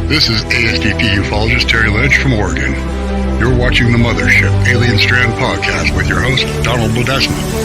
This is ASDP ufologist Terry Lynch from Oregon. You're watching the Mothership Alien Strand podcast with your host, Donald Ledesma.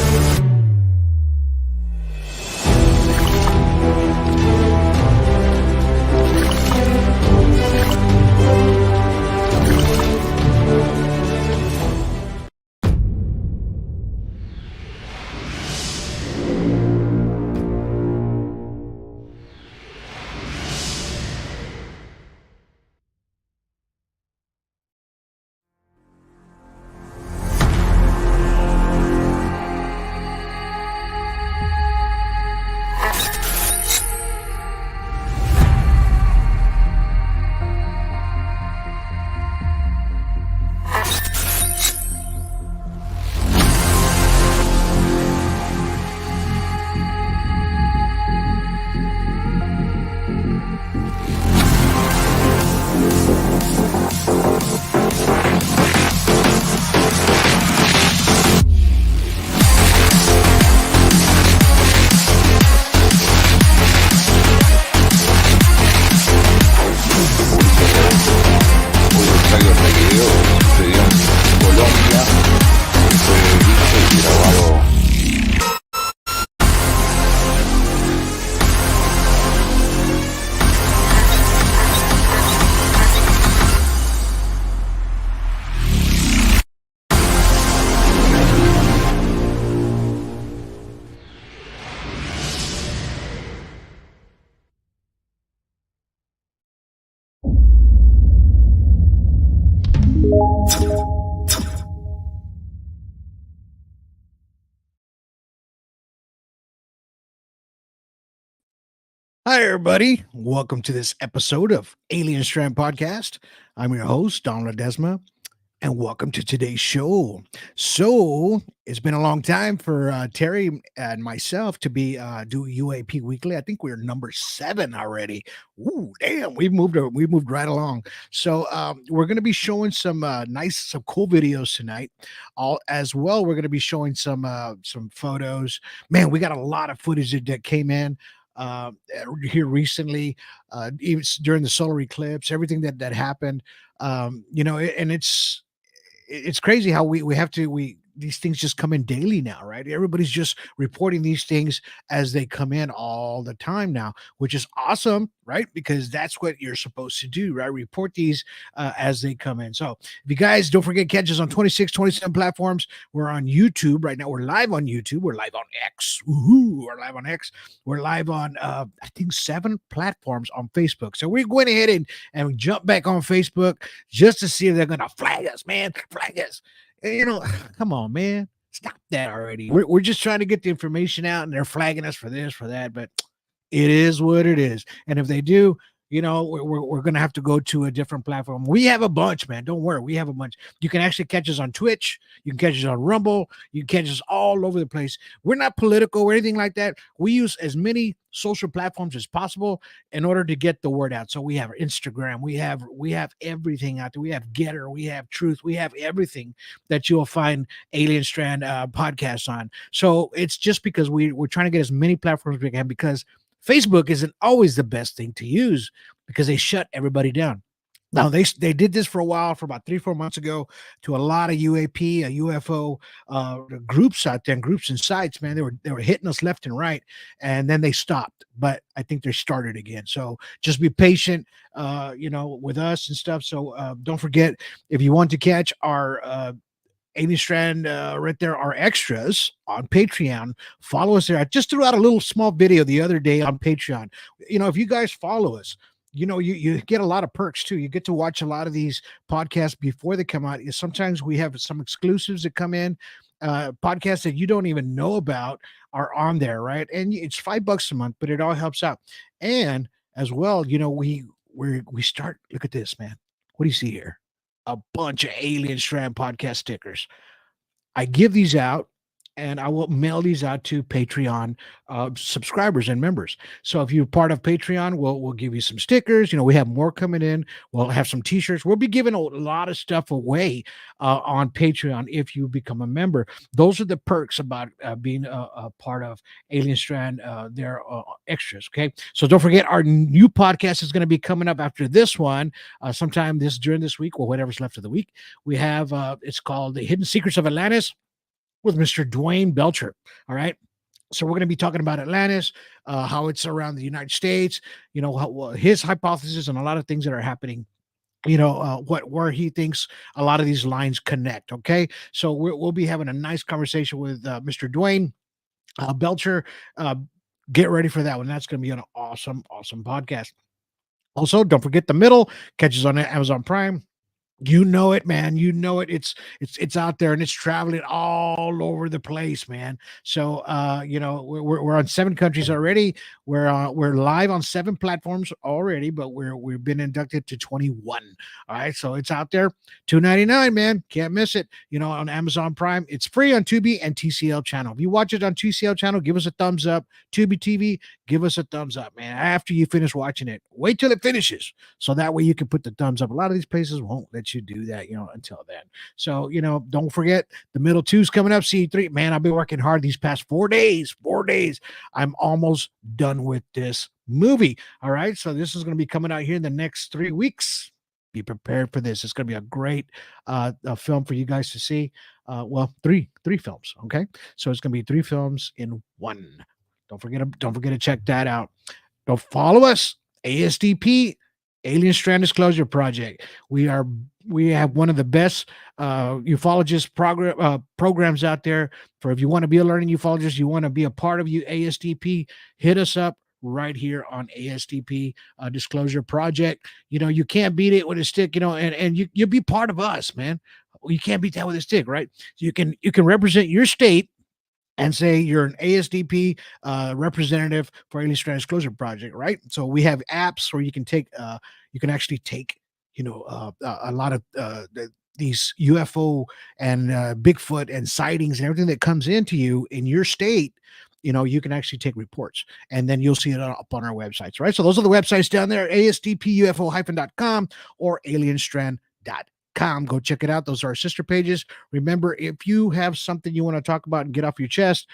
Hi, everybody. Welcome to this episode of Alien Strand Podcast. I'm your host, Don Ledesma, and welcome to today's show. So, it's been a long time for Terry and myself to be do UAP Weekly. I think we're number 7 already. Ooh, damn! We moved right along. So, we're going to be showing some cool videos tonight. All as well, we're going to be showing some photos. Man, we got a lot of footage that came in uh, here recently, even during the solar eclipse, everything that happened. And it's crazy how we have to we these things just come in daily now, right? Everybody's just reporting these things as they come in all the time now, which is awesome, right? Because that's what you're supposed to do, right? Report these as they come in. So if you guys don't forget, catch us on 26, 27 platforms. We're on YouTube right now. We're live on YouTube. We're live on X. Woohoo! We're live on X. We're live on I think 7 platforms on Facebook. So we're going ahead and jump back on Facebook just to see if they're gonna flag us, man. Flag us. Come on, man. Stop that already. We're just trying to get the information out, and they're flagging us for this, for that. But it is what it is. And if they do, we're going to have to go to a different platform. We have a bunch, man. Don't worry. We have a bunch. You can actually catch us on Twitch. You can catch us on Rumble. You can catch us all over the place. We're not political or anything like that. We use as many social platforms as possible in order to get the word out. So we have Instagram. We have everything out there. We have Getter. We have Truth. We have everything that you'll find Alien Strand podcasts on. So it's just because we're trying to get as many platforms as we can, because Facebook isn't always the best thing to use because they shut everybody down. Now they did this for a while, for about 3-4 months ago, to a lot of UAP, UFO groups out there, and groups and sites. Man, they were hitting us left and right, and then they stopped. But I think they started again. So just be patient, with us and stuff. So don't forget, if you want to catch our Amy Strand right there, our extras on Patreon. Follow us there. I just threw out a little small video the other day on Patreon. If you guys follow us, you get a lot of perks too. You get to watch a lot of these podcasts before they come out. Sometimes we have some exclusives that come in, podcasts that you don't even know about are on there, right? And it's $5 a month, but it all helps out. And as well, we start. Look at this, man. What do you see here? A bunch of Alien Strand podcast stickers. I give these out and I will mail these out to Patreon subscribers and members. So if you're part of Patreon, we'll give you some stickers. We have more coming in. We'll have some T-shirts. We'll be giving a lot of stuff away on Patreon if you become a member. Those are the perks about being a part of Alien Strand. They're extras. Okay, so don't forget our new podcast is going to be coming up after this one, sometime during this week or whatever's left of the week. We have it's called The Hidden Secrets of Atlantis with Mr. Dwayne Belcher. All right. So we're going to be talking about Atlantis, how it's around the United States, his hypothesis and a lot of things that are happening, where he thinks a lot of these lines connect. Okay. So we'll be having a nice conversation with Mr. Dwayne Belcher. Get ready for that one. That's going to be an awesome, awesome podcast. Also, don't forget The Middle catches on Amazon Prime. You know it, man. You know it. It's out there and it's traveling all over the place, man. So we're on 7 countries already. We're live on 7 platforms already, but we've been inducted to 21. All right, so it's out there. $2.99, man. Can't miss it. On Amazon Prime. It's free on Tubi and TCL channel. If you watch it on TCL channel, give us a thumbs up. Tubi TV, give us a thumbs up, man. After you finish watching it, wait till it finishes, so that way you can put the thumbs up. A lot of these places won't let you do that, until then. So, don't forget The Middle 2's coming up. C3, man, I've been working hard these past 4 days. 4 days. I'm almost done with this movie. All right. So this is going to be coming out here in the next 3 weeks. Be prepared for this. It's going to be a great film for you guys to see. Three films. Okay. So it's going to be 3 films in one. Don't forget to check that out. Don't follow us. ASDP, Alien Strand Disclosure Project. We have one of the best ufologist programs out there. For if you want to be a learning ufologist, you want to be a part of ASDP, hit us up right here on ASDP Disclosure Project. You can't beat it with a stick, and you'll be part of us, man. You can't beat that with a stick, right? So you can represent your state and say you're an ASDP representative for Alien Strand Disclosure Project, right? So we have apps where you can actually take, a lot of these UFO and Bigfoot and sightings and everything that comes into you in your state. You can actually take reports, and then you'll see it up on our websites, right? So those are the websites down there: ASDPUFO-.com or alienstrand.com. Go check it out. Those are our sister pages. Remember, if you have something you want to talk about and get off your chest,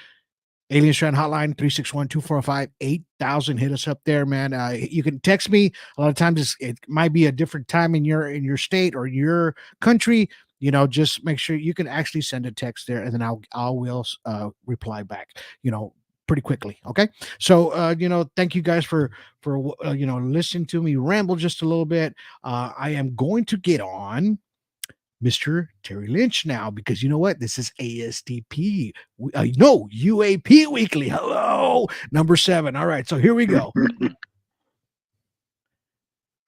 Alien Strand Hotline 361-245-8000. Hit us up there, man. You can text me. A lot of times it might be a different time in your state or your country. Just make sure you can actually send a text there, and then I will reply back, pretty quickly. Okay. So, thank you guys for listening to me ramble just a little bit. I am going to get on Mr. Terry Lynch now, because you know what? This is ASDP. UAP Weekly. Hello, number 7. All right, so here we go.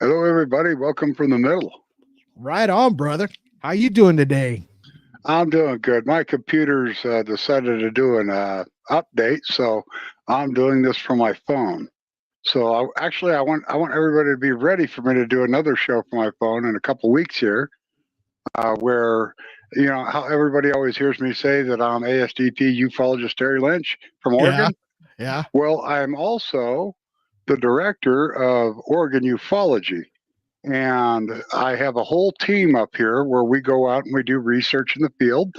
Hello, everybody. Welcome from the middle. Right on, brother. How you doing today? I'm doing good. My computer's decided to do an update, so I'm doing this from my phone. So I want everybody to be ready for me to do another show from my phone in a couple weeks here. Where, how everybody always hears me say that I'm ASDP ufologist Terry Lynch from Oregon. Yeah. Well, I'm also the director of Oregon Ufology. And I have a whole team up here where we go out and we do research in the field.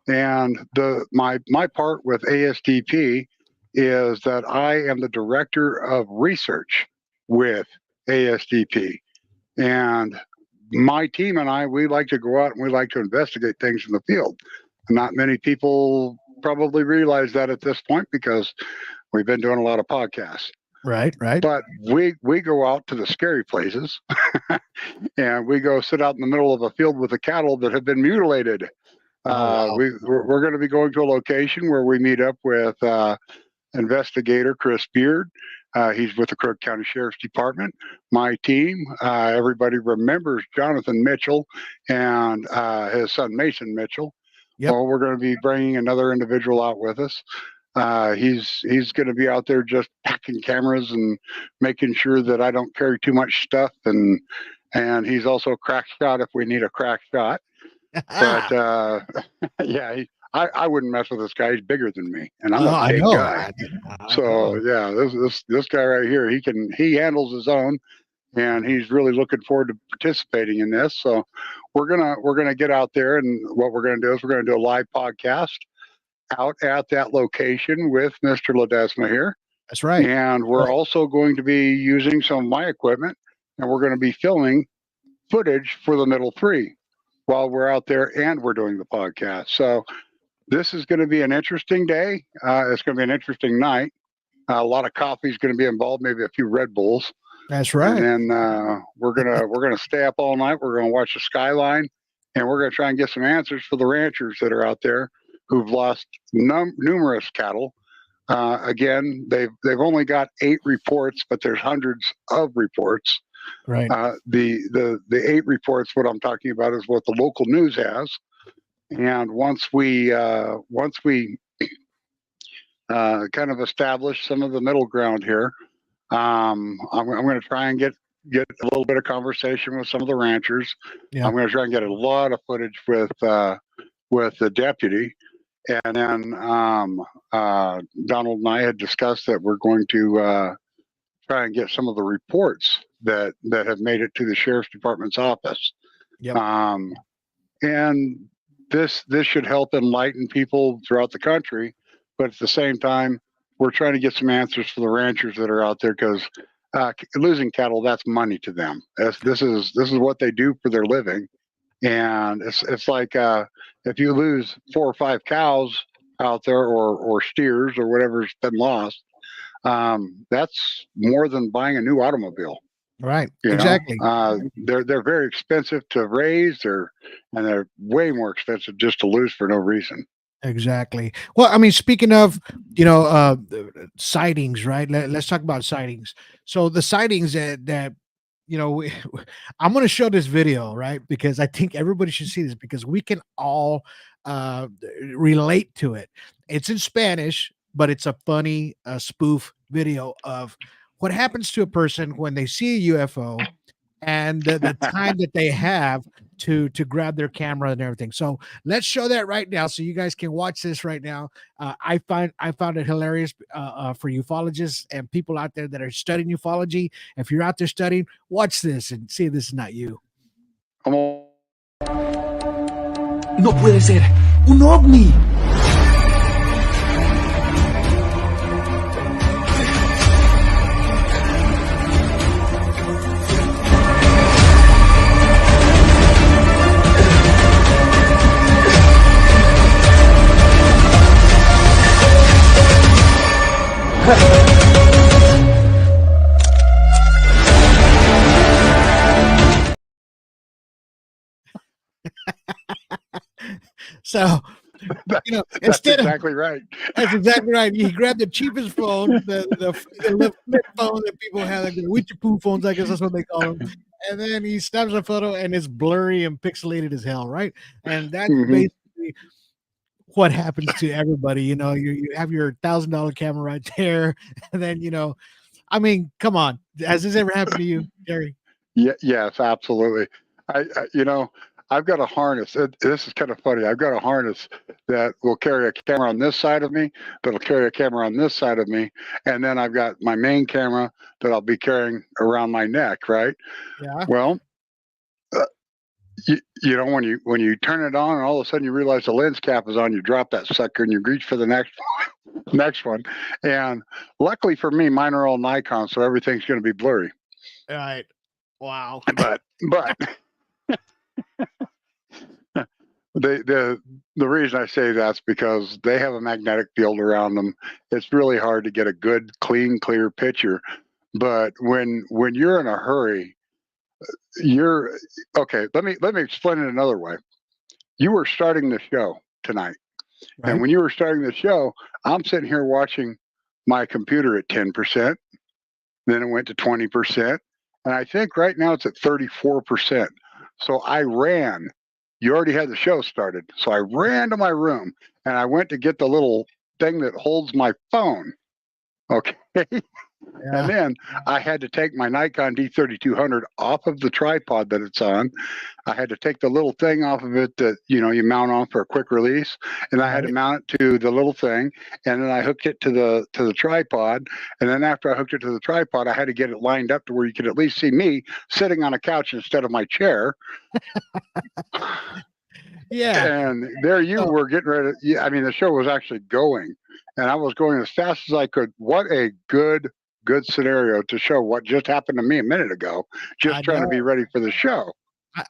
And my part with ASDP is that I am the director of research with ASDP. And my team and we like to go out and we like to investigate things in the field. Not many people probably realize that at this point, because we've been doing a lot of podcasts. Right. But we go out to the scary places and we go sit out in the middle of a field with the cattle that have been mutilated. Wow. We're going to be going to a location where we meet up with investigator Chris Beard. He's with the Crook County Sheriff's Department. My team, everybody remembers Jonathan Mitchell and his son Mason Mitchell. Yep. Well, we're going to be bringing another individual out with us. He's going to be out there just packing cameras and making sure that I don't carry too much stuff. And he's also a crack shot if we need a crack shot. But yeah, I wouldn't mess with this guy. He's bigger than me, and I'm Oh, a I big know. guy. I So know. yeah, this guy right here, he handles his own, and he's really looking forward to participating in this. So we're gonna get out there, and what we're gonna do is we're gonna do a live podcast out at that location with Mr. Ledesma here. That's right. And we're also going to be using some of my equipment, and we're going to be filming footage for the middle three while we're out there and we're doing the podcast. So this is going to be an interesting day. It's going to be an interesting night. A lot of coffee is going to be involved, maybe a few Red Bulls. That's And right. then we're gonna stay up all night. We're gonna watch the skyline, and we're gonna try and get some answers for the ranchers that are out there who've lost numerous cattle. Again, they've only got 8 reports, but there's hundreds of reports. Right. The 8 reports, what I'm talking about is what the local news has. And once we kind of establish some of the middle ground here, I'm going to try and get a little bit of conversation with some of the ranchers. Yeah. I'm going to try and get a lot of footage with the deputy. And then Donald and I had discussed that we're going to try and get some of the reports that have made it to the sheriff's department's office. Yep. And this should help enlighten people throughout the country, but at the same time, we're trying to get some answers for the ranchers that are out there, because losing cattle, that's money to them. This is what they do for their living. And it's like if you lose 4 or 5 cows out there, or steers, or whatever's been lost, that's more than buying a new automobile. Right. You Exactly. know? They're very expensive to raise, and they're way more expensive just to lose for no reason. Exactly. Well, I mean, speaking of, sightings, right? Let's talk about sightings. So the sightings that I'm going to show this video, right? Because I think everybody should see this, because we can all relate to it. It's in Spanish, but it's a funny spoof video of what happens to a person when they see a UFO, and the time that they have to grab their camera and everything. So let's show that right now, so you guys can watch this right now. I found it hilarious for ufologists and people out there that are studying ufology. If you're out there studying, watch this and see if this is not you. No puede ser. Un ovni. So, That's instead exactly right. That's exactly right. He grabbed the cheapest phone, the flip phone that people have, like the Wichapoo phones, I guess that's what they call them. And then he snaps a photo, and it's blurry and pixelated as hell, right? And that's basically what happens to everybody. You have your $1,000 camera right there, and then I mean, come on, has this ever happened to you, Gary? Yes, absolutely. I've got a harness. This is kind of funny. I've got a harness that will carry a camera on this side of me, that'll carry a camera on this side of me, and then I've got my main camera that I'll be carrying around my neck, right? Yeah. Well, when you turn it on, and all of a sudden you realize the lens cap is on, you drop that sucker and you reach for the next one. And luckily for me, mine are all Nikon, so everything's going to be blurry. All right. Wow. But the reason I say that's because they have a magnetic field around them. It's really hard to get a good, clean, clear picture. But when you're in a hurry, you're okay. Let me explain it another way. You were starting the show tonight, Right. and when you were starting the show, I'm sitting here watching my computer at 10%. Then it went to 20%, and I think right now it's at 34%. So I ran. You already had the show started. So I ran to my room, and I went to get the little thing that holds my phone. Okay. And then I had to take my Nikon D3200 off of the tripod that it's on. I had to take the little thing off of it that, you mount on for a quick release. And I had to mount it to the little thing. And then I hooked it to the tripod. And then after I hooked it to the tripod, I had to get it lined up to where you could at least see me sitting on a couch instead of my chair. Yeah. And there you were getting ready. The show was actually going. And I was going as fast as I could. What a good scenario to show what just happened to me a minute ago, just trying to be ready for the show.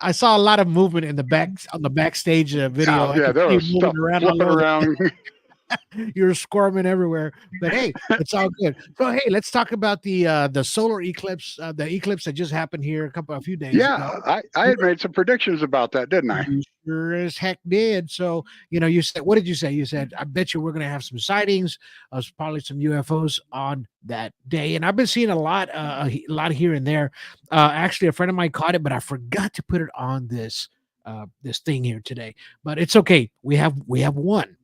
I saw a lot of movement in the backstage video. Yeah, there was stuff flipping around. You're squirming everywhere, but hey, it's all good. So hey, let's talk about the solar eclipse, the eclipse that just happened here a few days ago. I had made some predictions about that, didn't I? You sure as heck did. So you said, what did you say? You said, I bet you we're going to have some sightings, probably some UFOs on that day. And I've been seeing a lot here and there. Actually, a friend of mine caught it, but I forgot to put it on this thing here today. But it's okay. We have one,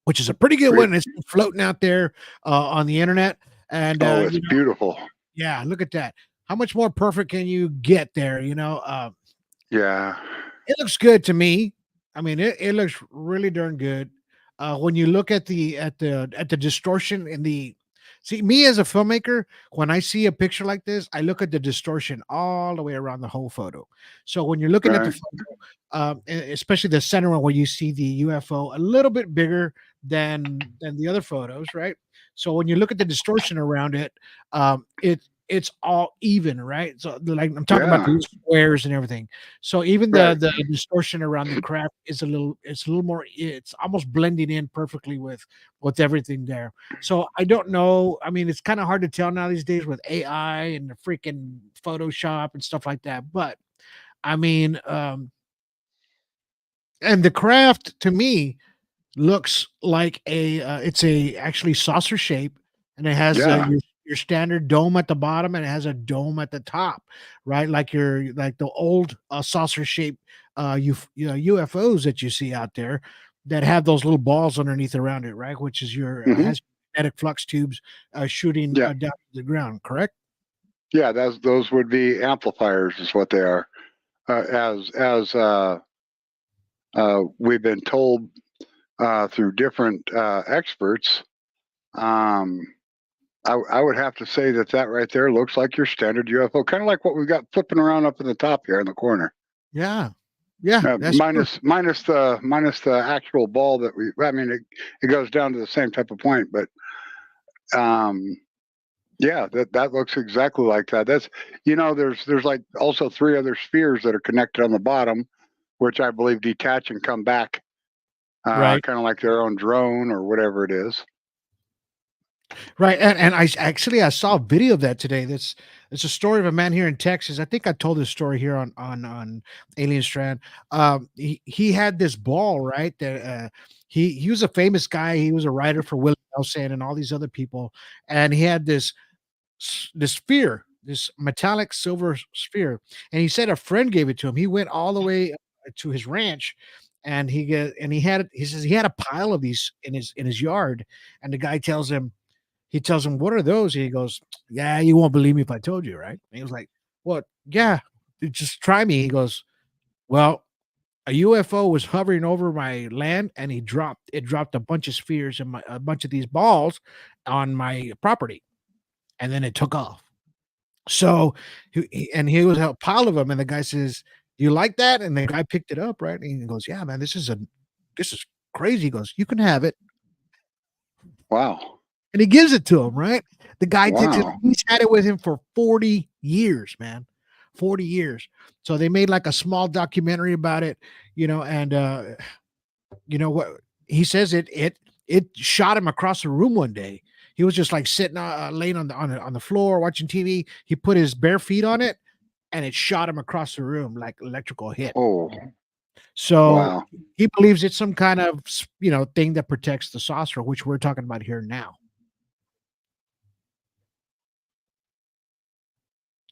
which is a pretty good one. It's floating out there on the internet. And it's beautiful. Yeah, look at that. How much more perfect can you get there? Yeah. It looks good to me. I mean, it looks really darn good. When you look at the distortion in the me as a filmmaker, when I see a picture like this, I look at the distortion all the way around the whole photo. So when you're looking at the photo, especially the center one where you see the UFO a little bit bigger than the other photos, right? So when you look at the distortion around it, it's all even, right? So like I'm talking about the squares and everything. So even the distortion around the craft is a little more, it's almost blending in perfectly with everything there. So I don't know. I mean, it's kind of hard to tell now these days with AI and the freaking Photoshop and stuff like that. But I mean, and the craft to me looks like it's actually saucer shape, and it has your standard dome at the bottom, and it has a dome at the top, right? Like the old saucer shape UFOs that you see out there that have those little balls underneath around it, right? Which is your has magnetic flux tubes shooting down to the ground, correct? Yeah, those would be amplifiers, is what they are. As we've been told through different experts, I would have to say that right there looks like your standard UFO, kind of like what we've got flipping around up in the top here in the corner. Yeah. Minus the actual ball that it goes down to the same type of point, but that looks exactly like that. That's there's like also 3 other spheres that are connected on the bottom, which I believe detach and come back, kind of like their own drone or whatever it is. Right, and I saw a video of that today. It's a story of a man here in Texas. I think I told this story here on Alien Strand. He had this ball, right? That he was a famous guy. He was a writer for Willie Nelson and all these other people, and he had this sphere, this metallic silver sphere, and he said a friend gave it to him. He went all the way to his ranch, and he says he had a pile of these in his yard, and the guy tells him. He tells him, "What are those?" And he goes, "Yeah, you won't believe me if I told you, right?" And he was like, "What? Yeah, just try me." He goes, "Well, a UFO was hovering over my land, and it dropped a bunch of spheres and a bunch of these balls on my property, and then it took off." So, he was a pile of them, and the guy says, "You like that?" And the guy picked it up, right? And he goes, "Yeah, man, this is crazy." He goes, "You can have it." Wow. And he gives it to him, right? The guy takes it. He's had it with him for 40 years, man. 40 years. So they made like a small documentary about it, and what he says it shot him across the room one day. He was just like sitting laying on the floor watching TV. He put his bare feet on it, and it shot him across the room like electrical hit. Oh. So he believes it's some kind of thing that protects the saucer, which we're talking about here now.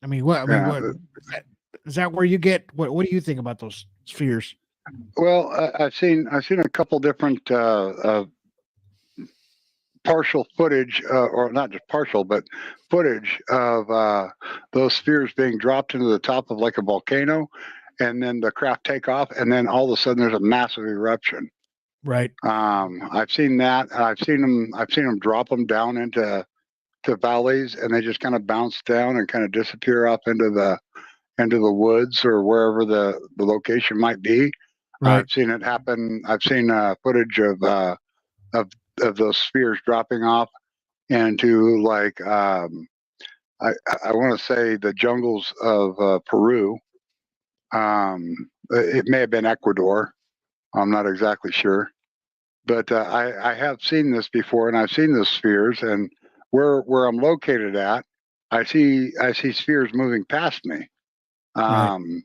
I mean, what is that where you get? What do you think about those spheres? Well, I've seen a couple different partial footage, or not just partial, but footage of those spheres being dropped into the top of like a volcano, and then the craft take off, and then all of a sudden there's a massive eruption. Right. I've seen that. I've seen them drop them down into valleys, and they just kind of bounce down and kind of disappear off into the woods or wherever the location might be. Right. I've seen it happen. I've seen footage of those spheres dropping off into like I want to say the jungles of Peru. It may have been Ecuador. I'm not exactly sure, but I have seen this before, and I've seen the spheres, and where I'm located at, I see spheres moving past me. Right.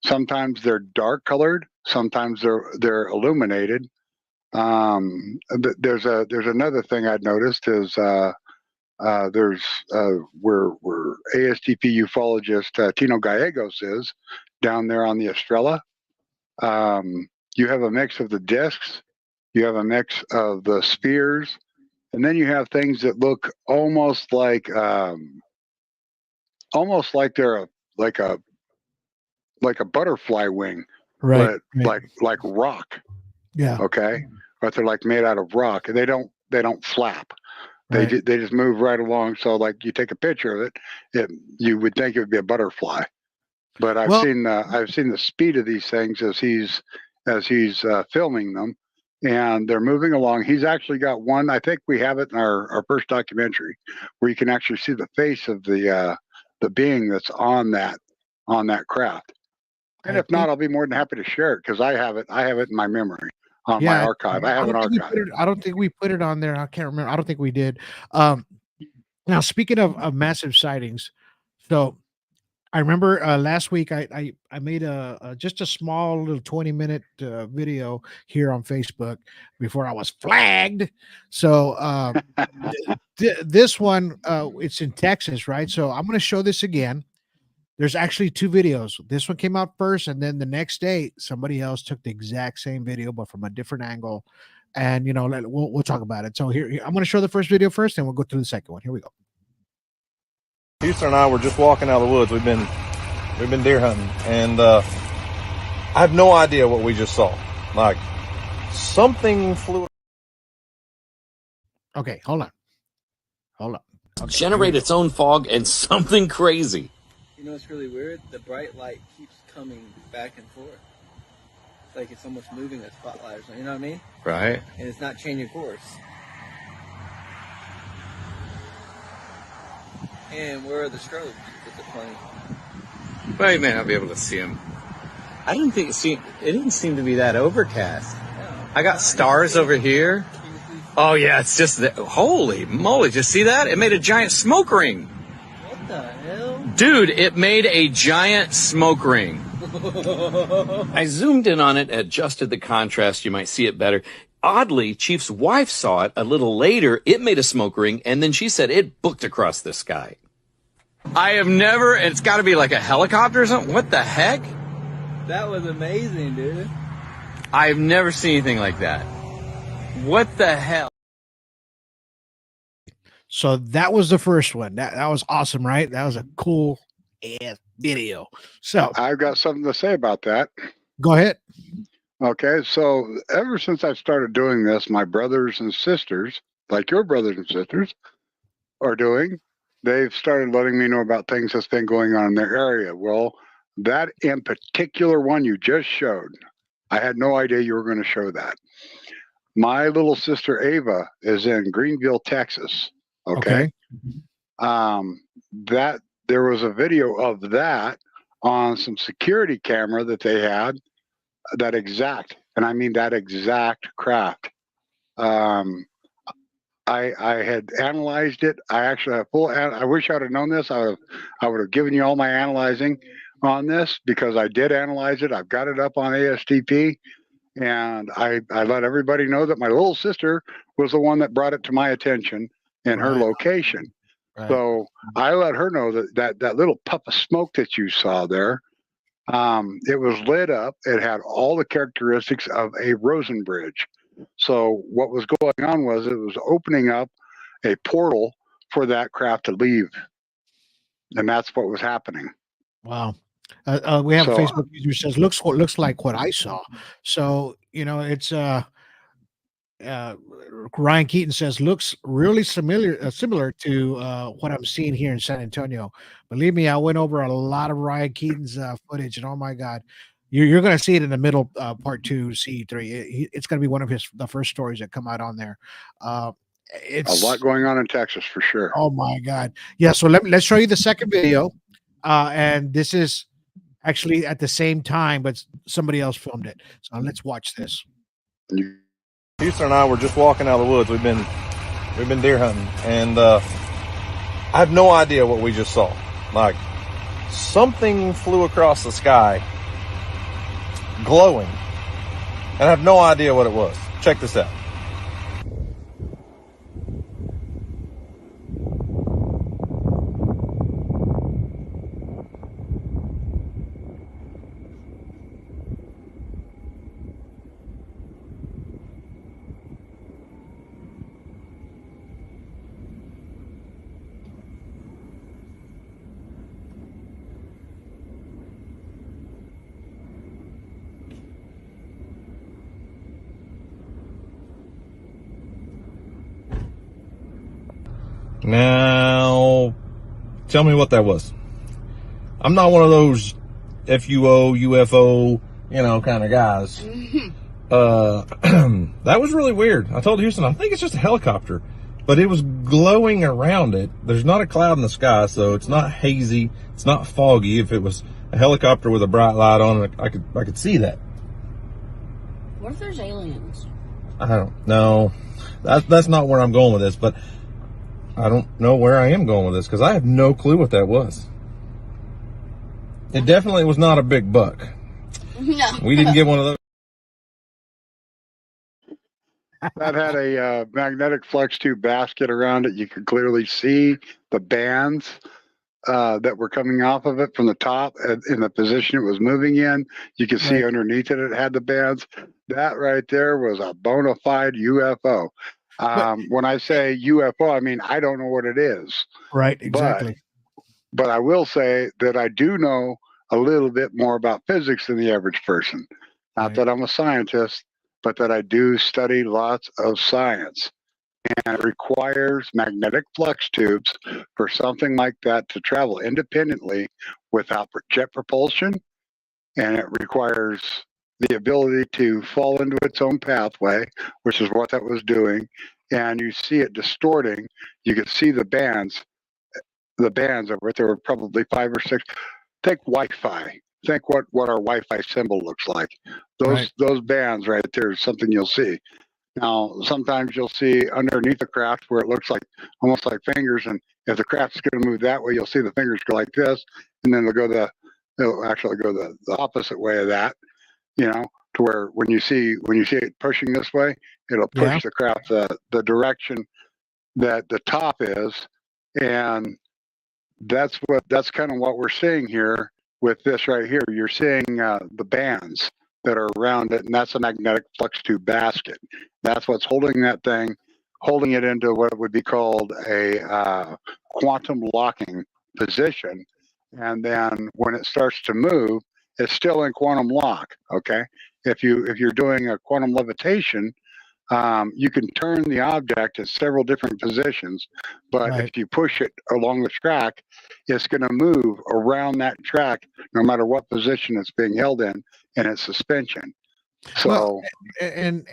Sometimes they're dark colored, sometimes they're illuminated. There's another thing I'd noticed is there's where ASTP ufologist Tino Gallegos is down there on the Estrella. You have a mix of the discs, you have a mix of the spheres, and then you have things that look almost like they're like a butterfly wing, Right. but like rock. Yeah. Okay, but they're like made out of rock, and they don't flap. Right. They just move right along. So like you take a picture of it, you would think it would be a butterfly. But I've seen the speed of these things as he's filming them, and they're moving along. He's actually got one. I think we have it in our first documentary, where you can actually see the face of the being that's on that craft. And if not, I'll be more than happy to share it, because I have it in my memory on my archive. I have an archive. I don't think we put it on there. I can't remember. I don't think we did. Now, speaking of massive sightings, so I remember last week I made just a small little 20-minute video here on Facebook before I was flagged. So this one, it's in Texas, right? So I'm going to show this again. There's actually two videos. This one came out first, and then the next day, somebody else took the exact same video, but from a different angle. And we'll talk about it. So here I'm going to show the first video first, and we'll go to the second one. Here we go. Houston and I were just walking out of the woods. We've been deer hunting, and I have no idea what we just saw. Like something flew. Okay, hold on. Okay. Generate its own fog and something crazy. You know what's really weird? The bright light keeps coming back and forth. It's like it's almost moving a spotlight or something, you know what I mean? Right. And it's not changing course. And where are the strobes with the plane? Well, you may not be able to see them. I didn't think it didn't seem to be that overcast. No, I got stars over here. Oh yeah, it's just holy moly! Just see that? It made a giant smoke ring. What the hell? Dude, it made a giant smoke ring. I zoomed in on it, adjusted the contrast. You might see it better. Oddly, Chief's wife saw it a little later. It made a smoke ring, and then she said it booked across the sky. I have never, it's got to be like a helicopter or something. What the heck? That was amazing, dude. I've never seen anything like that. What the hell? So that was the first one. That was awesome, right? That was a cool ass video. So I've got something to say about that. go ahead. Okay, so ever since I started doing this, my brothers and sisters, like your brothers and sisters, are doing, they've started letting me know about things that's been going on in their area. Well, that in particular one you just showed, I had no idea you were going to show that. My little sister Ava is in Greenville, Texas. Okay. That there was a video of that on some security camera that they had, that exact craft. I had analyzed it. I actually have I wish I would have known this. I would have given you all my analyzing on this, because I did analyze it. I've got it up on ASTP, and I let everybody know that my little sister was the one that brought it to my attention in her location. Right. So I let her know that little puff of smoke that you saw there, it was lit up. It had all the characteristics of a Rosen bridge. So what was going on was it was opening up a portal for that craft to leave, and that's what was happening. Wow. We have a So Facebook user who says looks like what I saw. So it's uh, Ryan Keaton says looks really similar to what I'm seeing here in San Antonio. Believe me, I went over a lot of Ryan Keaton's footage, and oh my God, you're going to see it in the middle part two, C3. It's going to be one of the first stories that come out on there. Uh, a lot it's going on in Texas for sure. Oh my God, yeah. So let's show you the second video, and this is actually at the same time, but somebody else filmed it. So let's watch this. Houston and I were just walking out of the woods. We've been deer hunting, and I have no idea what we just saw. Like, something flew across the sky, glowing, and I have no idea what it was. Check this out. Now, tell me what that was. I'm not one of those FUO, UFO, kind of guys. That was really weird. I told Houston, I think it's just a helicopter, but it was glowing around it. There's not a cloud in the sky, so it's not hazy. It's not foggy. If it was a helicopter with a bright light on it, I could see that. What if there's aliens? I don't know. That's not where I'm going with this, but I don't know where I am going with this because I have no clue what that was. It definitely was not a big buck. No. We didn't get one of those. That had a magnetic flex tube basket around it. You could clearly see the bands that were coming off of it from the top in the position it was moving in. You could see underneath it had the bands. That right there was a bona fide UFO. When I say UFO, I mean, I don't know what it is. Right, exactly. But I will say that I do know a little bit more about physics than the average person. Not that I'm a scientist, but that I do study lots of science. And it requires magnetic flux tubes for something like that to travel independently without jet propulsion. And it requires the ability to fall into its own pathway, which is what that was doing. And you see it distorting. You can see the bands of it. There were probably 5 or 6. Think Wi-Fi. Think what our Wi-Fi symbol looks like. Those bands right there is something you'll see. Now, sometimes you'll see underneath the craft where it looks like almost like fingers, and if the craft's going to move that way, you'll see the fingers go like this, and then they'll actually go the opposite way of that. To where when you see it pushing this way, it'll push the craft the direction that the top is, and that's kind of what we're seeing here with this right here. You're seeing the bands that are around it, and that's a magnetic flux tube basket. That's what's holding that thing, holding it into what would be called a quantum locking position. And then when it starts to move, it's still in quantum lock. Okay, if you're doing a quantum levitation, you can turn the object in several different positions, but if you push it along the track, it's going to move around that track no matter what position it's being held in its suspension. So, and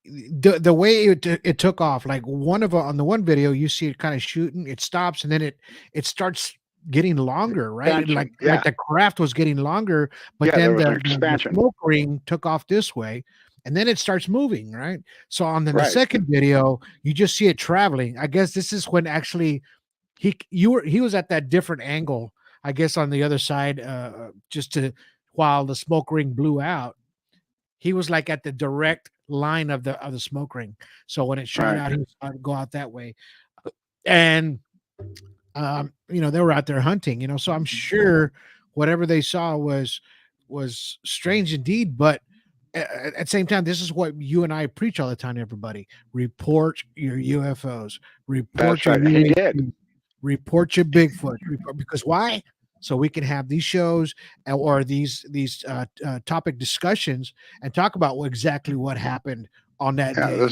the way it took off, like on the one video, you see it kind of shooting, it stops, and then it starts getting longer, right? Like the craft was getting longer, but then the smoke ring took off this way, and then it starts moving, right? So on the second video, you just see it traveling. I guess this is when actually he was at that different angle, I guess, on the other side, while the smoke ring blew out. He was like at the direct line of the smoke ring. So when it shot out, he was to go out that way. And they were out there hunting, so I'm sure whatever they saw was strange indeed, but at the same time, this is what you and I preach all the time, everybody. Report your UFOs, report That's your right. He did. UAP, report your Bigfoot. Because why? So we can have these shows or these topic discussions and talk about exactly what happened on that Yeah, day.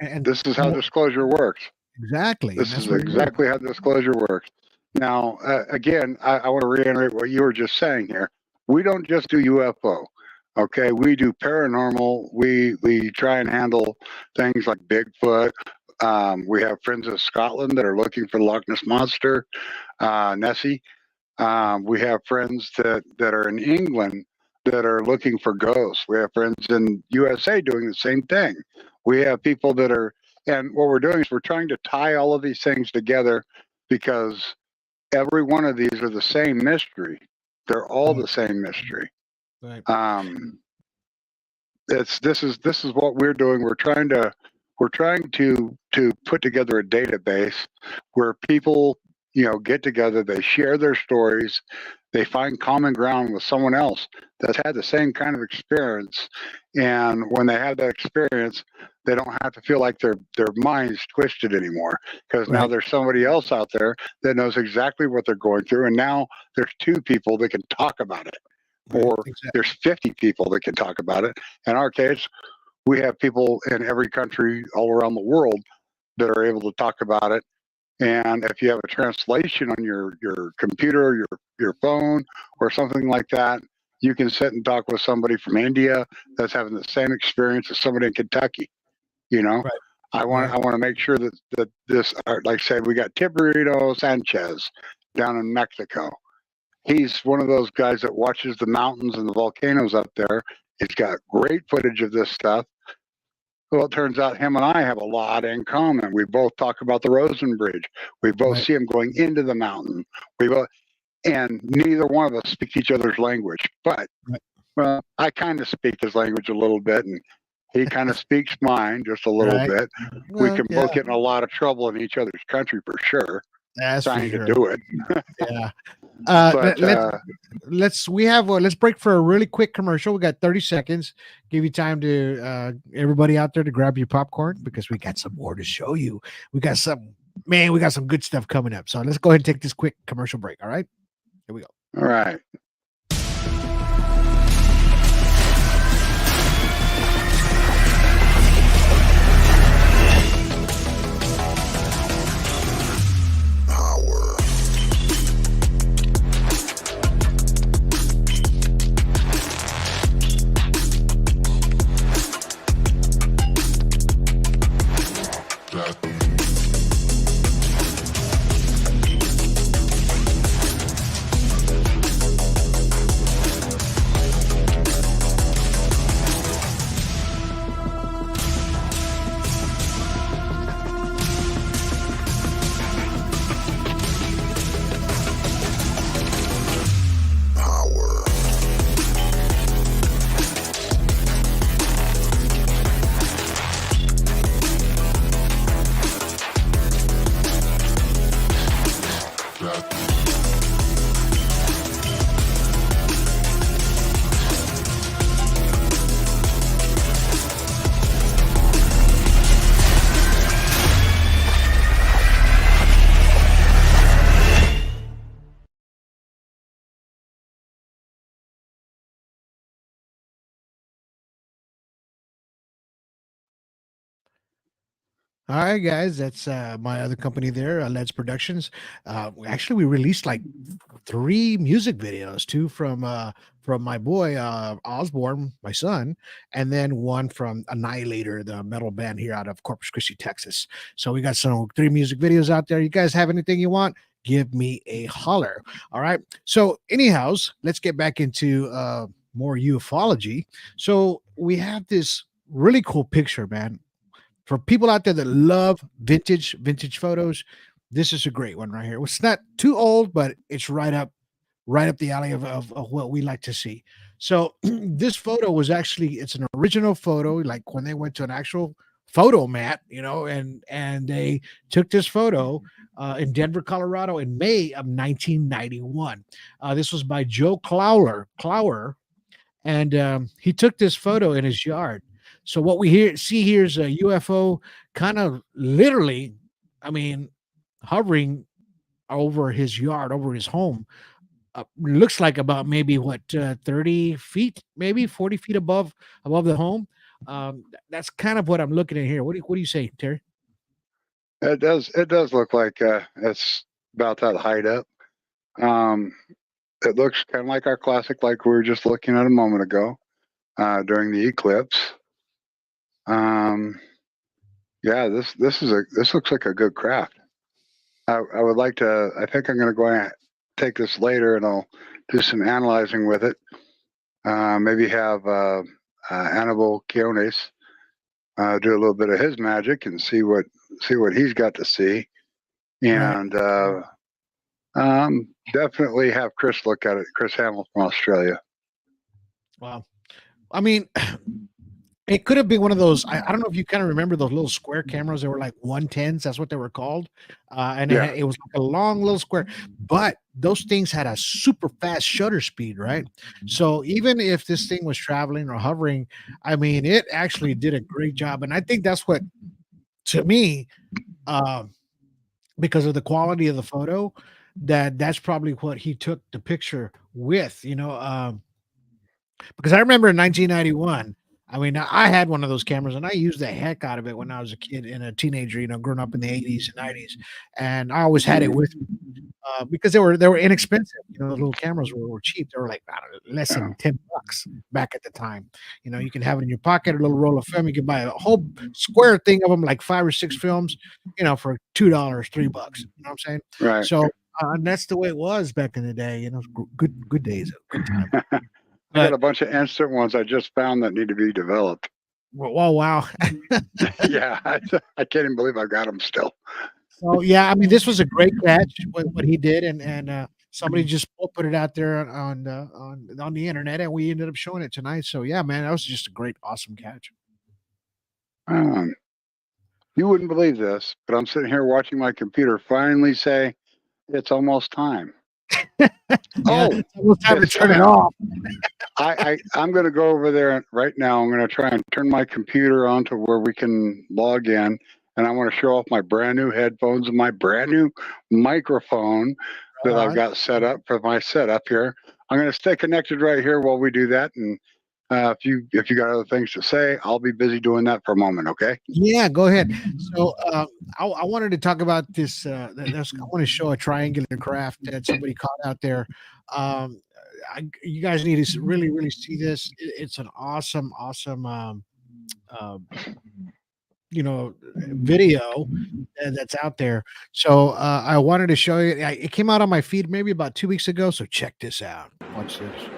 And this is how disclosure works. exactly. This is exactly how disclosure works. Now, again, I want to reiterate what you were just saying here. We don't just do UFO. Okay, we do paranormal. We try and handle things like Bigfoot. We have friends in Scotland that are looking for the Loch Ness Monster, Nessie. We have friends that are in England that are looking for ghosts. We have friends in USA doing the same thing. We have people that are, and what we're doing is we're trying to tie all of these things together because every one of these are the same mystery. They're all the same mystery. Right. This is what we're doing. We're trying to put together a database where people, get together, they share their stories, they find common ground with someone else that's had the same kind of experience, and when they have that experience, they don't have to feel like their mind's twisted anymore, because now there's somebody else out there that knows exactly what they're going through, and now there's two people that can talk about it, or there's 50 people that can talk about it. In our case, we have people in every country all around the world that are able to talk about it. And if you have a translation on your computer, your phone, or something like that, you can sit and talk with somebody from India that's having the same experience as somebody in Kentucky. I want to make sure that this, like I said, we got Tiberito Sanchez down in Mexico. He's one of those guys that watches the mountains and the volcanoes up there. He's got great footage of this stuff. Well, it turns out him and I have a lot in common. We both talk about the Rosen Bridge. We both see him going into the mountain. And neither one of us speak each other's language. But well, I kind of speak his language a little bit, and he kind of speaks mine just a little bit. We can both get in a lot of trouble in each other's country for sure. That's trying to do it. Yeah. But, let's break for a really quick commercial. We got 30 seconds. Give you time to everybody out there to grab your popcorn, because we got some more to show you. We got some good stuff coming up. So let's go ahead and take this quick commercial break. All right, here we go. All right. All right, guys, that's my other company there, Leds Productions. Actually, we released like 3 music videos, 2 from my boy Osborne, my son, and then 1 from Annihilator, the metal band here out of Corpus Christi, Texas. So we got 3 music videos out there. You guys have anything you want, give me a holler. All right. So anyhows, let's get back into more ufology. So we have this really cool picture, man. For people out there that love vintage photos, this is a great one right here. It's not too old, but it's right up the alley of what we like to see. So this photo was it's an original photo, like when they went to an actual photo mat, and they took this photo in Denver, Colorado in May of 1991. This was by Joe Clower, and he took this photo in his yard. So what we see here is a UFO kind of literally, I mean, hovering over his yard, over his home. Looks like about maybe what 30 feet, maybe 40 feet above the home. That's kind of what I'm looking at here. What do you say, Terry? It does look like it's about that height up. It looks kind of like our classic, like we were just looking at a moment ago during the eclipse. Yeah, this looks like a good craft. I would like to. I think I'm going to go and take this later, and I'll do some analyzing with it. Maybe have Annabelle Quiones do a little bit of his magic and see what he's got to see, and definitely have Chris look at it. Chris Hamill from Australia. Wow. I mean, it could have been one of those. I don't know if you kind of remember those little square cameras. They were like 110s. That's what they were called. And Yeah. it was like a long little square, but those things had a super fast shutter speed, right? So even if this thing was traveling or hovering, I mean, it actually did a great job. And I think that's what, to me, because of the quality of the photo, that's probably what he took the picture with, because I remember in 1991, I mean, I had one of those cameras and I used the heck out of it when I was a kid and a teenager, growing up in the 80s and 90s. And I always had it with me because they were inexpensive. The little cameras were cheap. They were like, I don't know, less than $10 back at the time. You can have it in your pocket, a little roll of film. You can buy a whole square thing of them, like 5 or 6 films, for $2, $3. You know what I'm saying? Right. So and that's the way it was back in the day. Good days, good time. I got a bunch of instant ones I just found that need to be developed. Oh, wow. Yeah, I can't even believe I got them still. So yeah, I mean, this was a great catch what he did, and somebody just put it out there on the internet, and we ended up showing it tonight. So yeah, man, that was just a great, awesome catch. You wouldn't believe this, but I'm sitting here watching my computer finally say it's almost time. Yeah, it's almost time to turn it off. I'm going to go over there right now. I'm going to try and turn my computer on to where we can log in, and I want to show off my brand new headphones and my brand new microphone that I've got set up for my setup here. I'm going to stay connected right here while we do that, and if you got other things to say, I'll be busy doing that for a moment. Okay? Yeah, go ahead. So I wanted to talk about this. I want to show a triangular craft that somebody caught out there. You guys need to really, really see this. It's an awesome video that's out there. So I wanted to show you. It came out on my feed maybe about 2 weeks ago. So check this out. Watch this.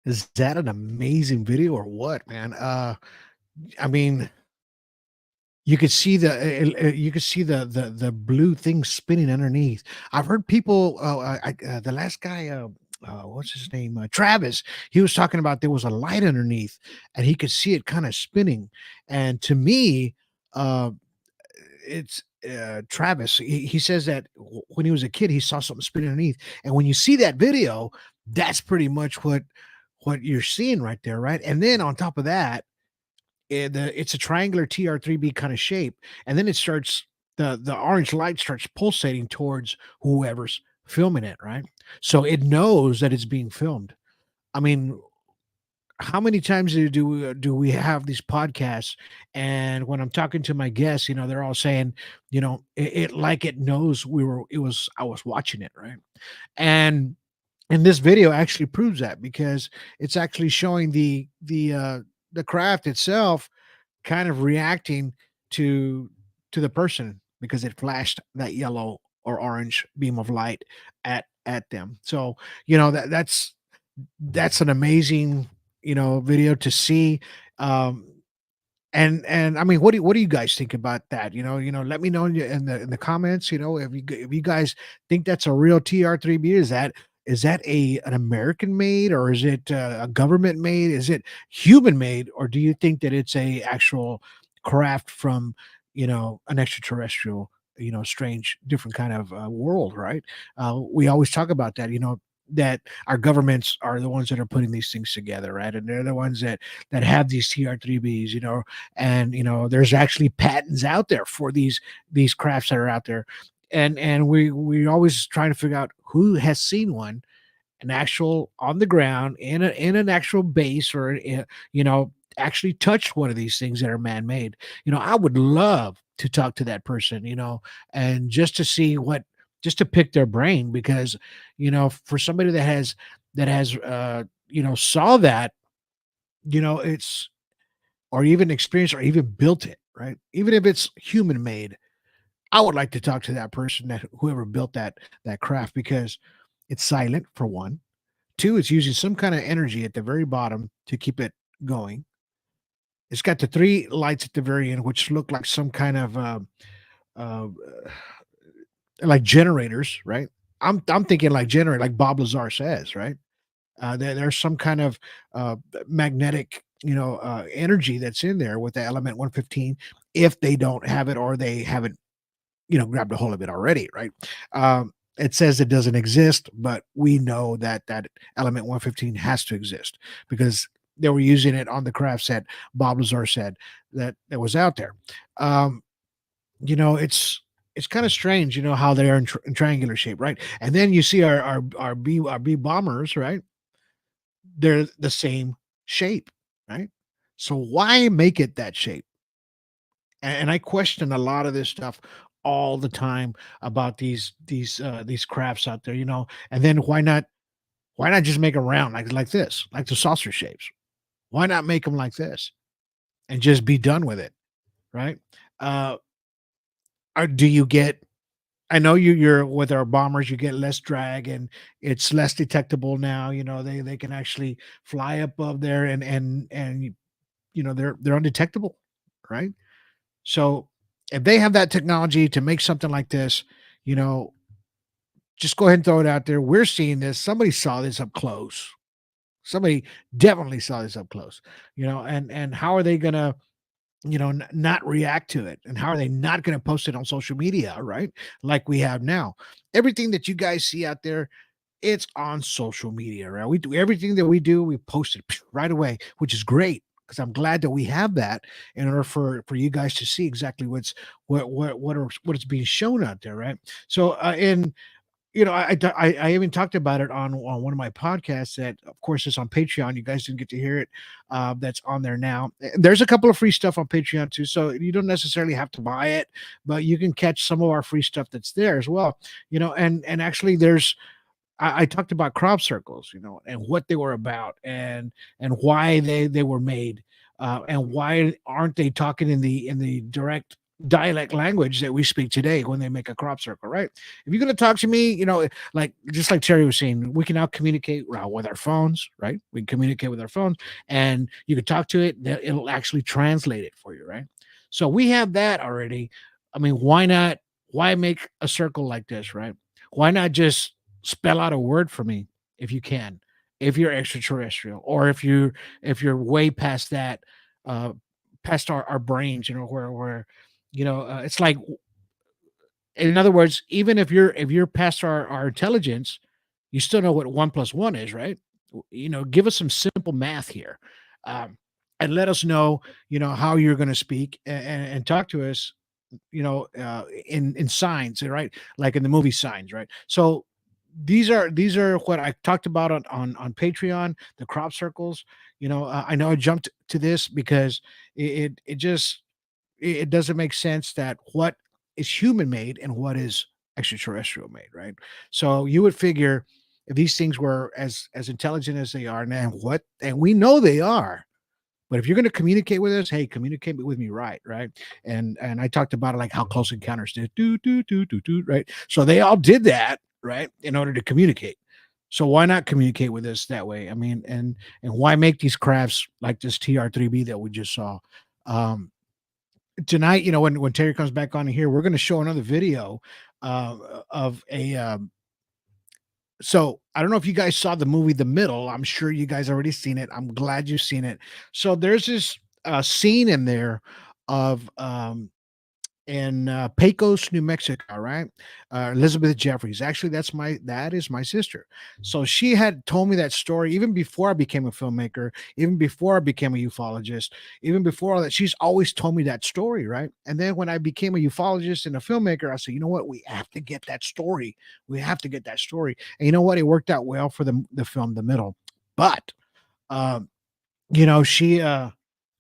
Is that an amazing video or what, man? I mean, you could see the blue thing spinning underneath. I've heard people. The last guy, what's his name? Travis. He was talking about there was a light underneath, and he could see it kind of spinning. And to me, it's Travis. He says that when he was a kid, he saw something spinning underneath. And when you see that video, that's pretty much what you're seeing right there, right? And then on top of that, it's a triangular TR3B kind of shape, and then it starts the orange light starts pulsating towards whoever's filming it, right? So it knows that it's being filmed. I mean, how many times do we have these podcasts, and when I'm talking to my guests, they're all saying, it like it knows I was watching it, right? And this video actually proves that, because it's actually showing the craft itself kind of reacting to the person, because it flashed that yellow or orange beam of light at them. So that's an amazing video to see. um and I mean, what do you guys think about that? Let me know in the comments. If you guys think that's a real TR-3B. Is that an American made, or is it a government made? Is it human made, or do you think that it's a actual craft from an extraterrestrial, strange, different kind of world, right? We always talk about that. That our governments are the ones that are putting these things together, right? And they're the ones that have these TR-3Bs, and there's actually patents out there for these crafts that are out there. And we always trying to figure out who has seen one, an actual on the ground, in an actual base, or actually touched one of these things that are man-made. I would love to talk to that person, and just to see just to pick their brain, because for somebody that has saw that, it's, or even experienced, or even built it, right? Even if it's human made, I would like to talk to that person, that whoever built that craft, because it's silent, for one. Two, it's using some kind of energy at the very bottom to keep it going. It's got the three lights at the very end, which look like some kind of uh, like generators, right? I'm thinking like generator, like Bob Lazar says, right? There's some kind of magnetic, energy that's in there with the element 115. If they don't have it, or they haven't, grabbed a hold of it already, right? It says it doesn't exist, but we know that element 115 has to exist, because they were using it on the craft set. Bob Lazar said that was out there. Um, it's kind of strange, how they are in triangular shape, right? And then you see our B bombers, right? They're the same shape, right? So why make it that shape? And I question a lot of this stuff all the time about these crafts out there, and then why not just make them round, like this, like the saucer shapes? Why not make them like this and just be done with it, right? Uh, or do you get? I know you're with our bombers, you get less drag, and it's less detectable now. They can actually fly above there, and they're undetectable, right? So if they have that technology to make something like this, you know, just go ahead and throw it out there. We're seeing this. Somebody saw this up close. Somebody definitely saw this up close. And how are they gonna, not react to it? And how are they not gonna post it on social media, right? Like we have now. Everything that you guys see out there, it's on social media, right? We do everything that we do, we post it right away, which is great, because I'm glad that we have that, in order for you guys to see exactly what is being shown out there, right? So, and I even talked about it on one of my podcasts, that of course is on Patreon. You guys didn't get to hear it. That's on there now. There's a couple of free stuff on Patreon too, so you don't necessarily have to buy it, but you can catch some of our free stuff that's there as well. And actually, I talked about crop circles, and what they were about, and why they were made, and why aren't they talking in the direct dialect language that we speak today when they make a crop circle, right? If you're going to talk to me, like, just like Terry was saying, we can now communicate with our phones, right? We can communicate with our phones, and you can talk to it, it'll actually translate it for you, right? So we have that already. I mean, why not? Why make a circle like this, right? Why not just spell out a word for me, if you can, if you're extraterrestrial, or if you're way past that, uh past our brains, where it's like, in other words, even if you're past our intelligence, you still know what 1 + 1 is, right? Give us some simple math here, um and let us know, how you're going to speak, and talk to us, in signs, right? Like in the movie Signs, right? So these are what I talked about on Patreon, the crop circles. I know I jumped to this because it just it doesn't make sense that what is human made and what is extraterrestrial made, right? So you would figure if these things were as intelligent as they are now, and we know they are, but if you're going to communicate with us, hey, communicate with me, right? And I talked about it, like how Close Encounters did, do, right? So they all did that, right, in order to communicate. So why not communicate with us that way? I mean, and why make these crafts like this TR3B that we just saw? Tonight, when Terry comes back on here, we're going to show another video of a so I don't know if you guys saw the movie The Middle. I'm sure you guys already seen it. I'm glad you've seen it. So there's this scene in there of in Pecos, New Mexico, right? Elizabeth Jeffries. Actually, that is my sister. So she had told me that story even before I became a filmmaker, even before I became a ufologist, even before all that. She's always told me that story, right? And then when I became a ufologist and a filmmaker, I said, you know what? We have to get that story. We have to get that story. And you know what? It worked out well for the film The Middle. But she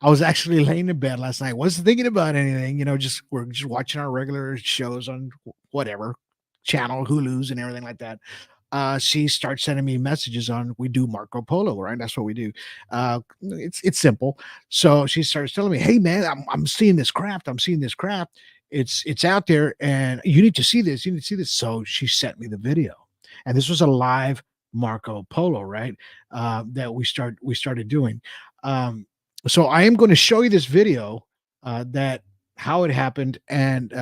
I was actually laying in bed last night, wasn't thinking about anything, we're just watching our regular shows on whatever channel, Hulu's and everything like that. She starts sending me messages on we do Marco Polo, right? That's what we do. It's simple. So she starts telling me, hey man, I'm seeing this craft. I'm seeing this craft. It's out there and you need to see this. You need to see this. So she sent me the video. And this was a live Marco Polo, right? That we started doing. So I am going to show you this video that how it happened and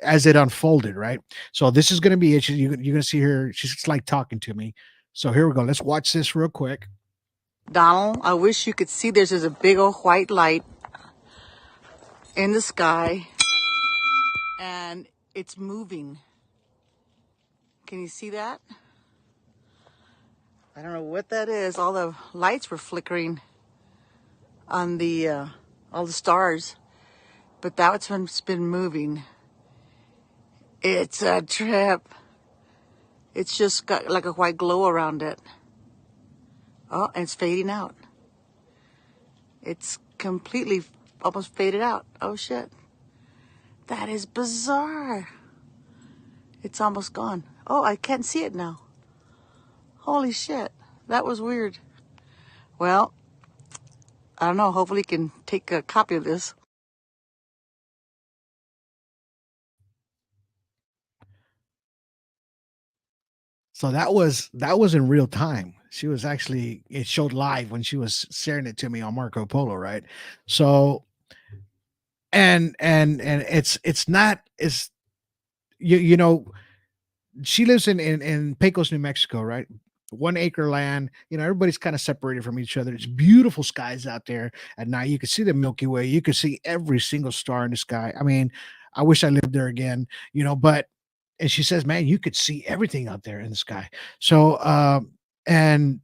as it unfolded, right? So this is going to be it. You're going to see her. She's like talking to me. So here we go. Let's watch this real quick. Donald, I wish you could see there's a big old white light in the sky and it's moving. Can you see that? I don't know what that is. All the lights were flickering on the all the stars, but that's when it's been moving. It's a trip. It's just got like a white glow around it. Oh, and it's fading out. It's completely almost faded out. Oh shit. That is bizarre. It's almost gone. Oh, I can't see it now. Holy shit. That was weird. Well, I don't know. Hopefully you can take a copy of this. So that was in real time. She was actually it showed live when she was sharing it to me on Marco Polo, right? So and it's not it's you know she lives in Pecos, New Mexico, right? 1 acre land. Everybody's kind of separated from each other. It's beautiful skies out there at night. You can see the Milky Way. You can see every single star in the sky. I mean, I wish I lived there again, but and she says, man, you could see everything out there in the sky. So and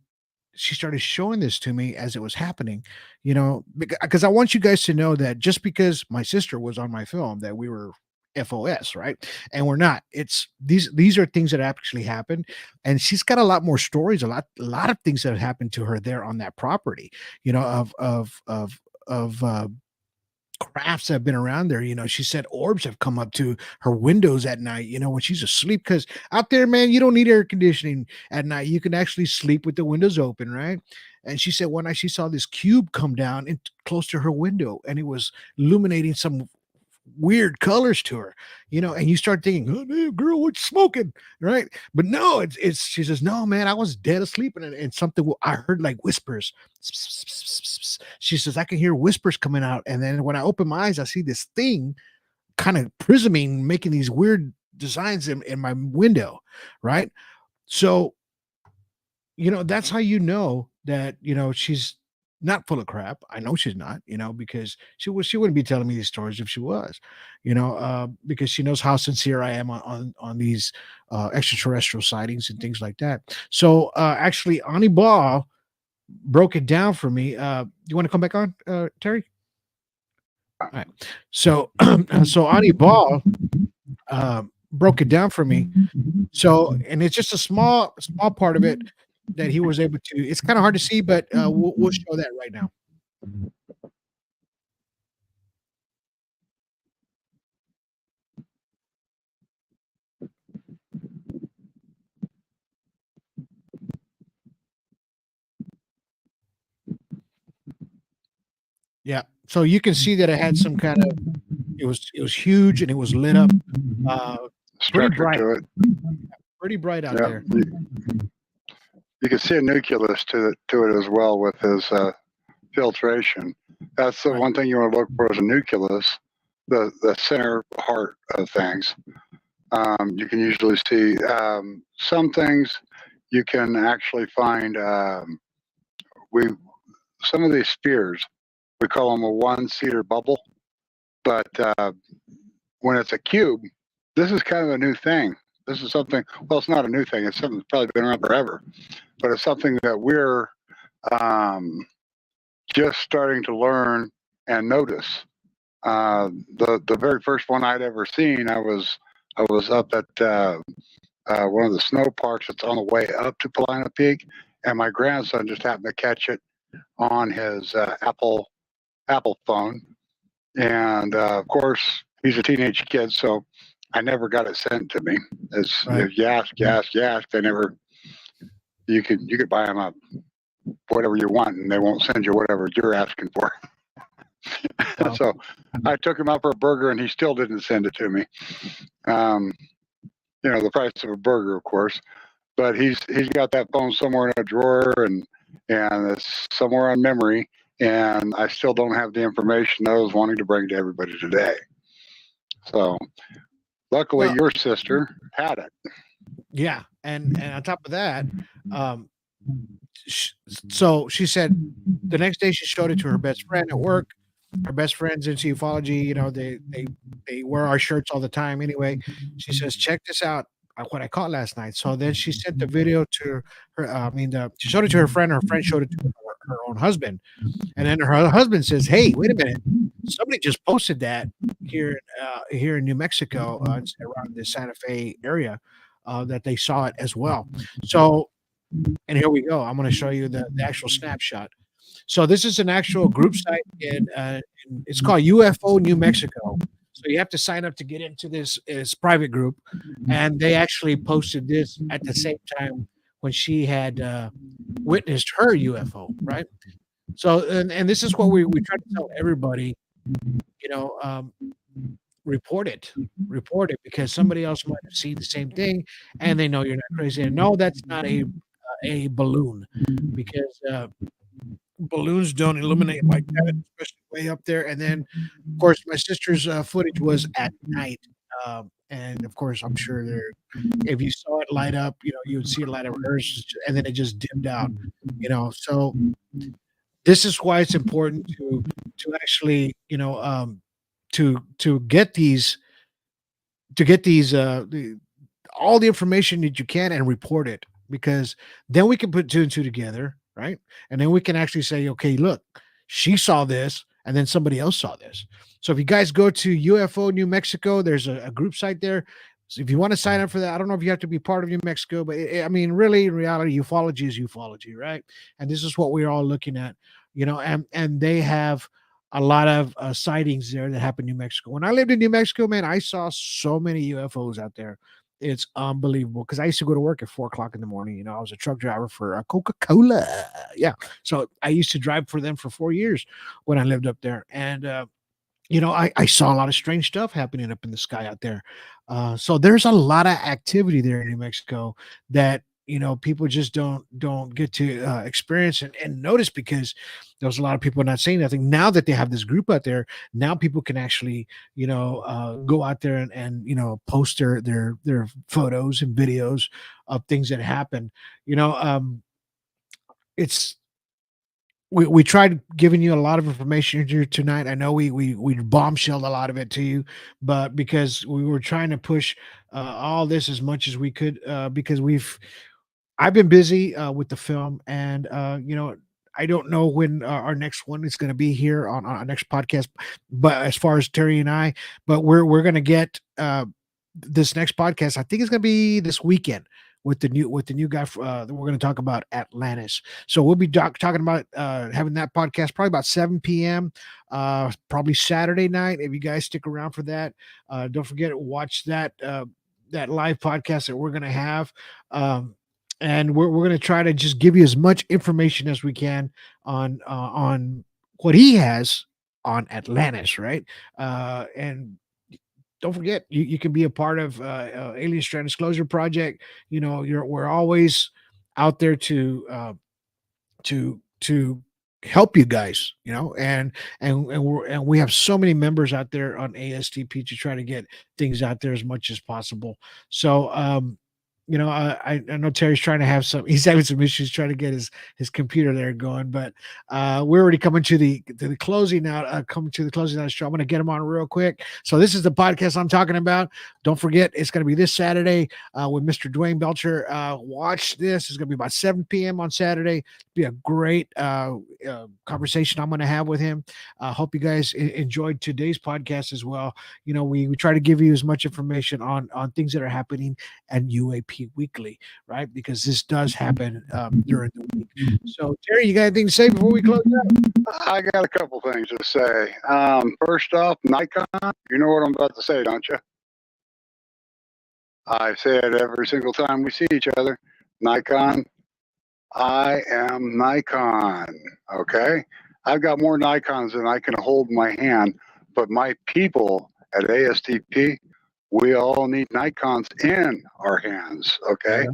she started showing this to me as it was happening, because I want you guys to know that just because my sister was on my film, that we were FOS, right? And we're not. It's these are things that actually happened, and she's got a lot more stories, a lot of things that have happened to her there on that property, of crafts that have been around there. She said orbs have come up to her windows at night, when she's asleep. Because out there, man, you don't need air conditioning at night. You can actually sleep with the windows open, right? And she said one night she saw this cube come down and close to her window, and it was illuminating some weird colors to her, and you start thinking, oh, man, girl, what you smoking, right? But no, it's she says, no, man, I was dead asleep, and something I heard like whispers. She says I can hear whispers coming out, and then when I open my eyes, I see this thing kind of prisming, making these weird designs in my window, right? So that's how that she's not full of crap. I know she's not, because she wouldn't be telling me these stories if she was, because she knows how sincere I am on these extraterrestrial sightings and things like that. So actually, Ani Ball broke it down for me. You want to come back on, Terry? All right. So so Ani Ball broke it down for me. So, and it's just a small part of it that he was able to. It's kind of hard to see, but we'll show that right now. Yeah. So you can see that it had some kind of. It was huge and it was lit up. Pretty Structure bright. to it. Pretty bright out Yeah. there. You can see a nucleus to it as well with his filtration. That's the one thing you want to look for is a nucleus, the center heart of things. You can usually see some things you can actually find. Some of these spheres, we call them a one-seater bubble, but when it's a cube, this is kind of a new thing. This is something. Well, it's not a new thing. It's something that's probably been around forever, but it's something that we're just starting to learn and notice. The very first one I'd ever seen, I was up at one of the snow parks that's on the way up to Paulina Peak, and my grandson just happened to catch it on his Apple phone, and of course he's a teenage kid, so I never got it sent to me. If you ask, they never. You could buy them up whatever you want, and they won't send you whatever you're asking for. Wow. So I took him out for a burger, and he still didn't send it to me. The price of a burger, of course, but he's got that phone somewhere in a drawer, and it's somewhere on memory, and I still don't have the information I was wanting to bring to everybody today. So luckily, your sister had it. Yeah, and on top of that, so she said the next day she showed it to her best friend at work. Her best friends into ufology, they wear our shirts all the time. Anyway, she says, "Check this out, what I caught last night." So then she sent the video to her. She showed it to her friend. Her friend showed it to her own husband, and then her husband says, "Hey, wait a minute! Somebody just posted that here in New Mexico, around the Santa Fe area, that they saw it as well." So, and here we go. I'm going to show you the actual snapshot. So this is an actual group site in it's called UFO New Mexico. So you have to sign up to get into this private group, and they actually posted this at the same time when she had witnessed her UFO, right? So and this is what we try to tell everybody, report it, because somebody else might have seen the same thing, and they know you're not crazy. And no, that's not a balloon, because balloons don't illuminate like that, especially way up there. And then, of course, my sister's footage was at night, and of course, I'm sure if you saw it light up, you would see it light up hers, and then it just dimmed out. So this is why it's important to actually, to get these all the information that you can and report it, because then we can put two and two together, right? And then we can actually say, okay, look, she saw this, and then somebody else saw this. So if you guys go to UFO New Mexico, there's a group site there. So if you want to sign up for that, I don't know if you have to be part of New Mexico, but really, in reality, ufology is ufology, right? And this is what we're all looking at, and they have a lot of sightings there that happen in New Mexico. When I lived in New Mexico, man, I saw so many UFOs out there. It's unbelievable, because I used to go to work at 4 o'clock in the morning. I was a truck driver for Coca-Cola. Yeah. So I used to drive for them for 4 years when I lived up there. And, I saw a lot of strange stuff happening up in the sky out there. So there's a lot of activity there in New Mexico that, people just don't get to experience and notice, because there's a lot of people not saying nothing. Now that they have this group out there, now people can actually, go out there and post their photos and videos of things that happen. It's we tried giving you a lot of information here tonight. I know we bombshelled a lot of it to you, but because we were trying to push all this as much as we could, because I've been busy with the film, and I don't know when our next one is going to be here on our next podcast. But as far as Terry and I, but we're going to get this next podcast, I think it's going to be this weekend with the new guy that we're going to talk about Atlantis. So we'll be talking about having that podcast probably about 7 p.m. Probably Saturday night. If you guys stick around for that, don't forget to watch that live podcast that we're going to have. And we're going to try to just give you as much information as we can on what he has on Atlantis, right? And don't forget, you can be a part of Alien Strand Disclosure Project. You know, we're always out there to help you guys. You know, and we have so many members out there on ASTP to try to get things out there as much as possible. So, you know, I know Terry's trying to have he's having some issues trying to get his computer there going, but we're already coming to the closing out, coming to the closing out of the show. I'm going to get him on real quick. So this is the podcast I'm talking about. Don't forget, it's going to be this Saturday with Mr. Dwayne Belcher. Watch this. It's going to be about 7 p.m. on Saturday. Be a great conversation I'm going to have with him. Hope you guys enjoyed today's podcast as well. You know, we try to give you as much information on things that are happening at UAP Weekly, right? Because this does happen during the week. So, Terry, you got anything to say before we close out? I got a couple things to say. First off, Nikon, you know what I'm about to say, don't you? I say it every single time we see each other. Nikon, I am Nikon, okay? I've got more Nikons than I can hold in my hand, but my people at ASTP, we all need Nikons in our hands, okay?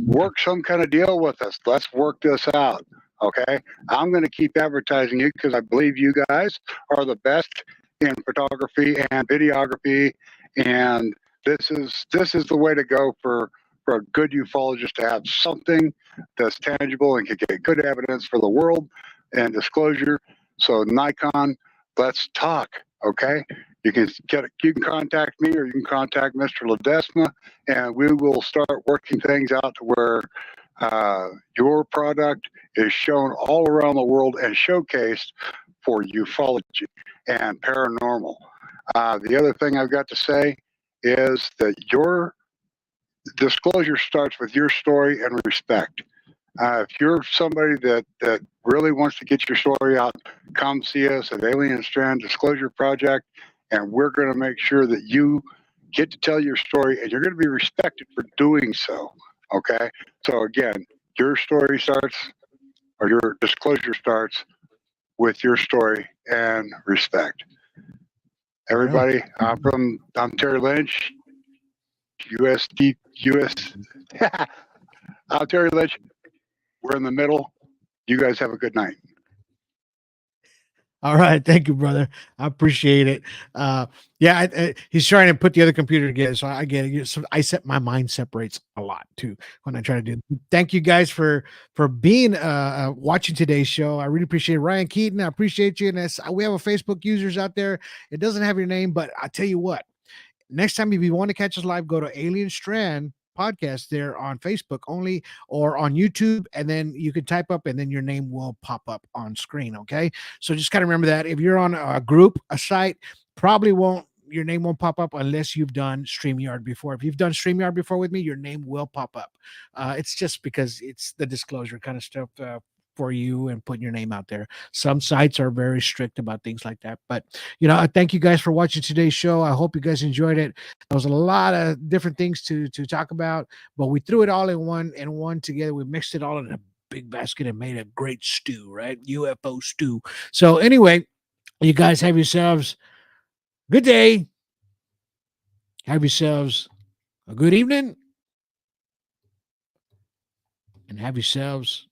Work some kind of deal with us. Let's work this out, okay? I'm going to keep advertising you because I believe you guys are the best in photography and videography, and this is the way to go for a good ufologist to have something that's tangible and can get good evidence for the world and disclosure. So Nikon, let's talk, okay? You can contact me or you can contact Mr. Ledesma, and we will start working things out to where your product is shown all around the world and showcased for ufology and paranormal. The other thing I've got to say is that your disclosure starts with your story and respect. If you're somebody that really wants to get your story out, come see us at Alien Strand Disclosure Project, and we're going to make sure that you get to tell your story, and you're going to be respected for doing so, okay? So again, your story starts, or your disclosure starts with your story and respect. Everybody, I'm Terry Lynch, I'm Terry Lynch. We're in the middle. You guys have a good night. All right. Thank you, brother. I appreciate it. He's trying to put the other computer together. So I get it. So my mind separates a lot too when I try to do it. Thank you guys for being watching today's show. I really appreciate it. Ryan Keaton, I appreciate you. And we have a Facebook users out there. It doesn't have your name, but I tell you what, next time if you want to catch us live, go to Alien Strand Podcast there on Facebook only or on YouTube, and then you can type up and then your name will pop up on screen. Okay, so just kind of remember that if you're on a group, a site, your name won't pop up unless you've done StreamYard before. If you've done StreamYard before with me, your name will pop up. It's just because it's the disclosure kind of stuff for you and putting your name out there. Some sites are very strict about things like that. But, you know, I thank you guys for watching today's show. I hope you guys enjoyed it. There was a lot of different things to talk about, but we threw it all in one together. We mixed it all in a big basket and made a great stew, right? UFO stew. So anyway, you guys have yourselves a good day. Have yourselves a good evening. And have yourselves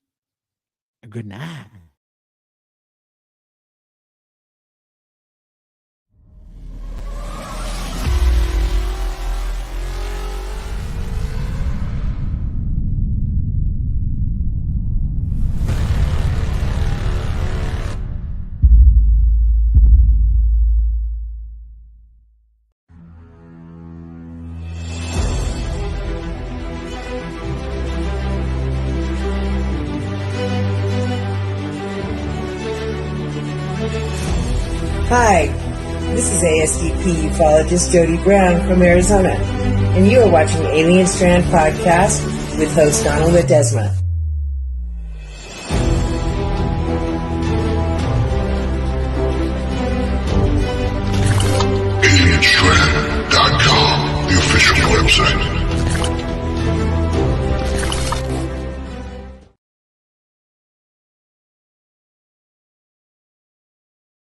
a good night. Hi, This is ASDP ufologist Jody Brown from Arizona, and you are watching Alien Strand Podcast with host Donald Ledesma.